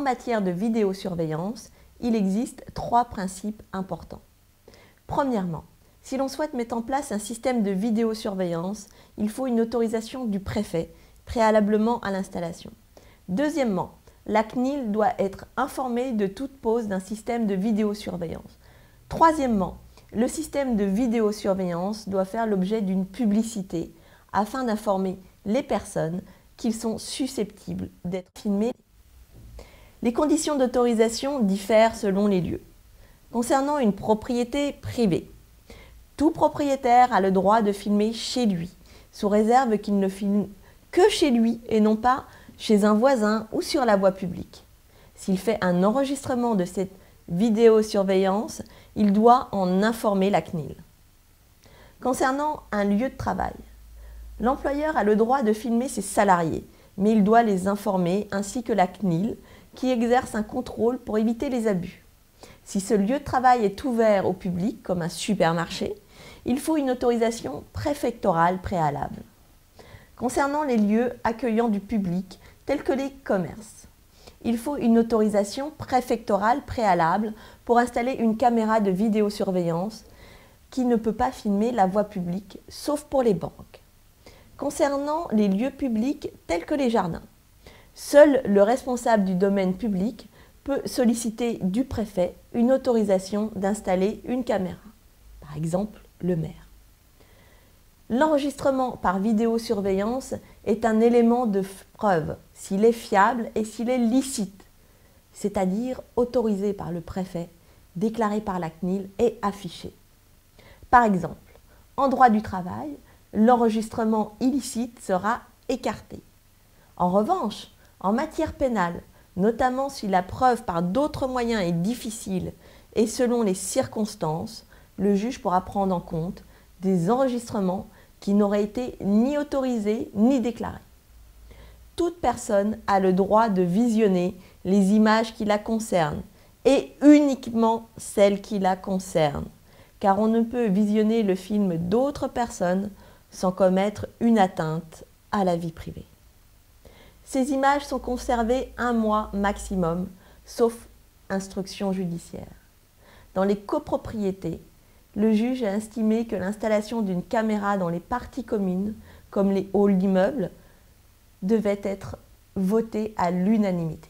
matière de vidéosurveillance, il existe 3 principes importants. Premièrement, si l'on souhaite mettre en place un système de vidéosurveillance, il faut une autorisation du préfet préalablement à l'installation. Deuxièmement, la CNIL doit être informée de toute pose d'un système de vidéosurveillance. Troisièmement, le système de vidéosurveillance doit faire l'objet d'une publicité afin d'informer les personnes qu'ils sont susceptibles d'être filmées. Les conditions d'autorisation diffèrent selon les lieux. Concernant une propriété privée, tout propriétaire a le droit de filmer chez lui, sous réserve qu'il ne filme que chez lui et non pas chez un voisin ou sur la voie publique. S'il fait un enregistrement de cette vidéosurveillance, il doit en informer la CNIL. Concernant un lieu de travail, l'employeur a le droit de filmer ses salariés, mais il doit les informer ainsi que la CNIL qui exerce un contrôle pour éviter les abus. Si ce lieu de travail est ouvert au public, comme un supermarché, il faut une autorisation préfectorale préalable. Concernant les lieux accueillant du public, tels que les commerces, il faut une autorisation préfectorale préalable pour installer une caméra de vidéosurveillance qui ne peut pas filmer la voie publique, sauf pour les banques. Concernant les lieux publics tels que les jardins, seul le responsable du domaine public peut solliciter du préfet une autorisation d'installer une caméra, par exemple le maire. L'enregistrement par vidéosurveillance est un élément de preuve s'il est fiable et s'il est licite, c'est-à-dire autorisé par le préfet, déclaré par la CNIL et affiché. Par exemple, en droit du travail, l'enregistrement illicite sera écarté. En revanche, en matière pénale, notamment si la preuve par d'autres moyens est difficile et selon les circonstances, le juge pourra prendre en compte des enregistrements qui n'auraient été ni autorisés ni déclarés. Toute personne a le droit de visionner les images qui la concernent et uniquement celles qui la concernent, car on ne peut visionner le film d'autres personnes sans commettre une atteinte à la vie privée. Ces images sont conservées 1 mois maximum, sauf instruction judiciaire. Dans les copropriétés, le juge a estimé que l'installation d'une caméra dans les parties communes, comme les halls d'immeubles, devait être votée à l'unanimité.